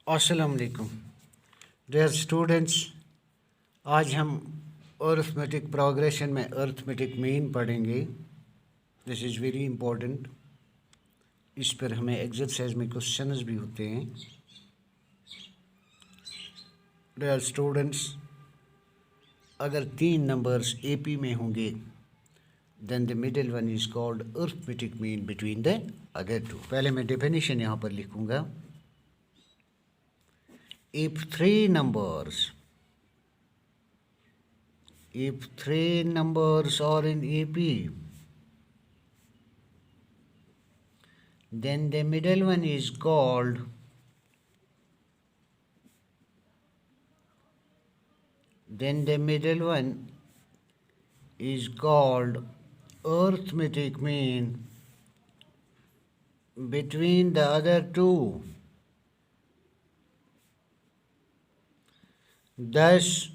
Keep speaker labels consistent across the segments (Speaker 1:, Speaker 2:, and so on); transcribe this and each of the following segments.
Speaker 1: अस्सलाम वालेकुम dear students. आज हम अर्थमेटिक प्रोग्रेशन में अर्थमेटिक मीन पढ़ेंगे। This is very important. इस पर हमें एक्सरसाइज में क्वेश्चंस भी होते हैं। डियर स्टूडेंट्स, अगर 3 नंबर्स एपी में होंगे then the middle one is called arithmetic mean between the other two. पहले मैं डेफिनेशन यहाँ पर लिखूँगा। If three numbers are in AP, then the middle one is called arithmetic mean between the other two. Thus,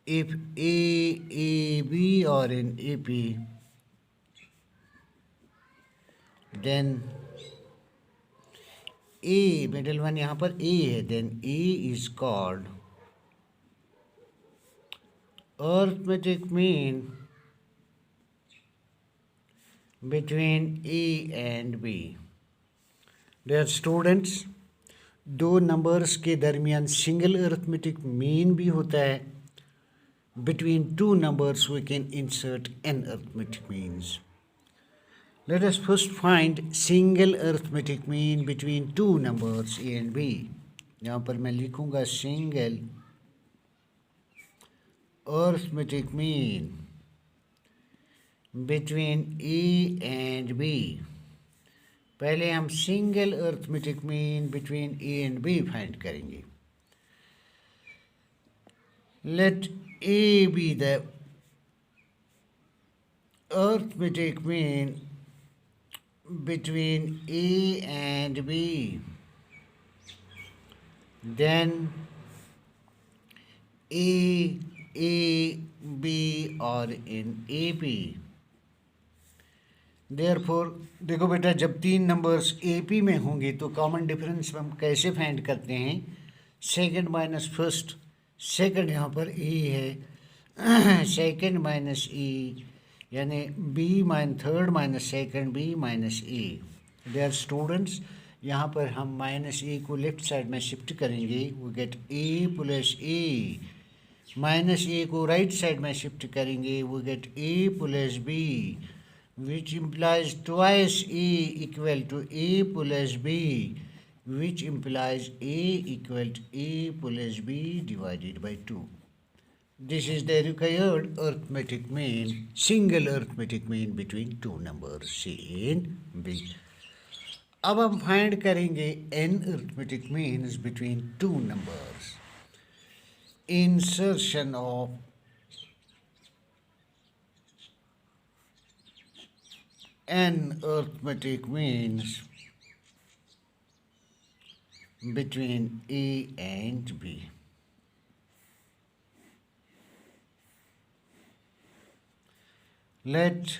Speaker 1: if B are in AP, then A, middle one यहाँ पर A है, then A is called arithmetic mean between A and B. Dear students, दो numbers के दरमियान single arithmetic mean भी होता है। Between two numbers we can insert n arithmetic means. Let us first find single arithmetic mean between two numbers A and B. यहाँ पर मैं लिखूँगा single arithmetic mean between A and B. पहले हम single arithmetic mean between A and B find करेंगे। Let A be the arithmetic mean between A and B, then A B और इन A B. Therefore देखो बेटा, जब 3 numbers AP में होंगे तो कॉमन डिफरेंस हम कैसे फाइंड करते हैं? Second minus first. सेकंड यहाँ पर ए है, सेकंड माइनस ए, यानी B third minus second, B minus A. Dear students, यहाँ पर हम माइनस ए को लेफ्ट साइड में शिफ्ट करेंगे, वो get A plus A. Minus A को राइट साइड में शिफ्ट करेंगे, वो get A plus B, which implies twice A equal to A plus B, which implies A equal to A plus B divided by 2. This is the required arithmetic mean, single arithmetic mean between two numbers C and B. अब हम find करेंगे n arithmetic means between two numbers. Insertion of n arithmetic means between A and B. Let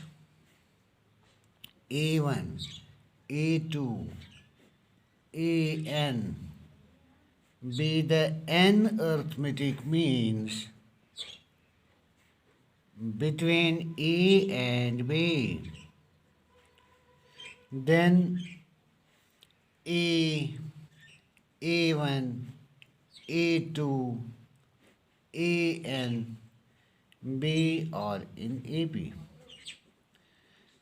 Speaker 1: A1, A2, AN be the n arithmetic means between A and B. Then A1, A2, AN B और in AP।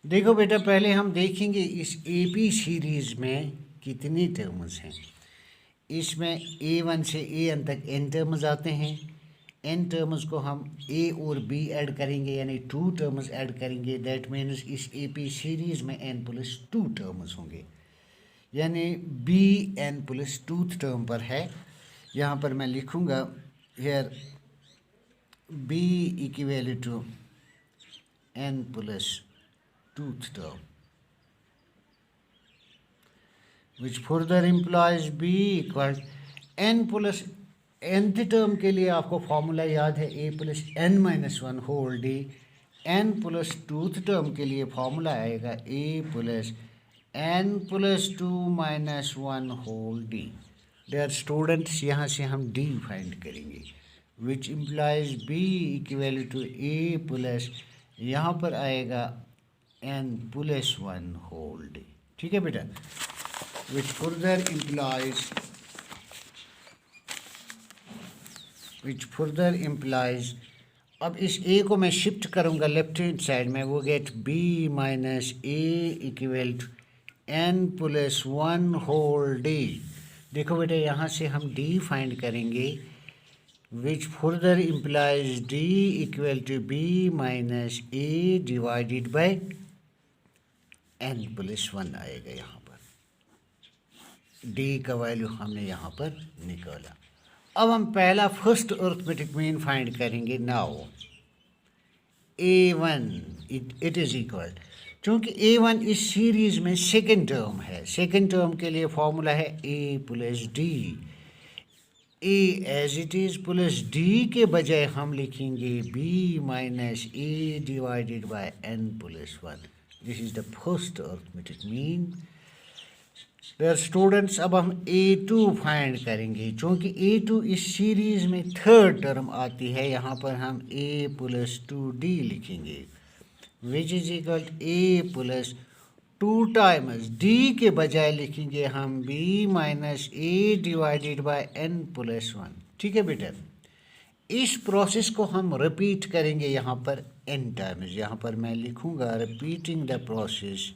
Speaker 1: देखो बेटा, पहले हम देखेंगे इस AP series में कितनी terms हैं। इसमें A1 से AN तक n टर्म्स आते हैं। n टर्म्स को हम A और B ऐड करेंगे, यानी 2 टर्म्स ऐड करेंगे। दैट मीन्स इस AP सीरीज़ में n प्लस 2 टर्म्स होंगे, यानी B n प्लस 2 टर्म पर है। यहाँ पर मैं लिखूँगा here B equal to n plus 2 term, which further implies B equal n plus nth term के लिए आपको फॉर्मूला याद है, a plus n minus 1 whole d। n plus 2th term के लिए फॉर्मूला आएगा a plus N plus 2 minus 1 whole D. Dear students, यहाँ से हम डी फाइंड करेंगे, which implies B equal to A plus, यहाँ पर आएगा एन प्लस 1 होल डी। ठीक है बेटा, विच फर्दर इम्प्लाइज, अब इस ए को मैं शिफ्ट करूँगा लेफ्ट हैंड साइड में, वो get B minus A equal to N plus 1 whole D. देखो बेटा, यहाँ से हम डी फाइंड करेंगे, which further implies D equal to B minus A divided by N plus 1 आएगा। यहाँ पर डी का वैल्यू हमने यहाँ पर निकाला। अब हम पहला फर्स्ट अरिथमेटिक मीन फाइंड करेंगे। Now A1 it is equal, चूँकि A1 इस सीरीज़ में सेकेंड टर्म है, सेकेंड टर्म के लिए फॉर्मूला है A plus D. A as it is plus D के बजाय हम लिखेंगे B minus A divided by n plus 1। This is the first arithmetic mean. Dear students, अब हम A2 फाइंड करेंगे, चूँकि A2 इस सीरीज़ में थर्ड टर्म आती है, यहाँ पर हम A प्लस 2D लिखेंगे, which is equal A plus 2 times D के बजाय लिखेंगे हम B minus A divided by n plus 1। ठीक है बेटा, इस प्रोसेस को हम रिपीट करेंगे यहाँ पर n टाइम्स। यहाँ पर मैं लिखूँगा repeating the process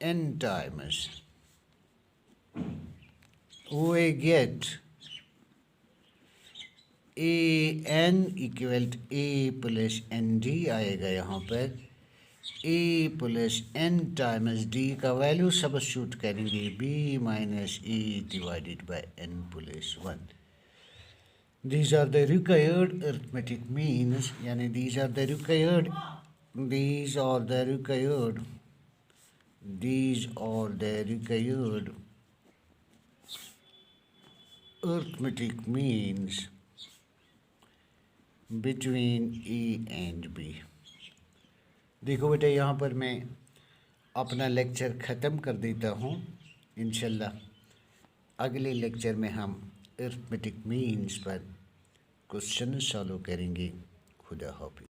Speaker 1: n times, we get a n equal a plus N D आएगा। यहाँ पर a plus n times d का वैल्यू सब्स्टिट्यूट करेंगे b minus A divided by n plus 1। These are the required arithmetic means, यानी these are the required arithmetic means between A and B। देखो बेटा, यहाँ पर मैं अपना लेक्चर ख़त्म कर देता हूँ। इंशाल्लाह अगले लेक्चर में हम अरिथमेटिक मीन्स पर क्वेश्चन सॉल्व करेंगे। खुदा हाफिज़।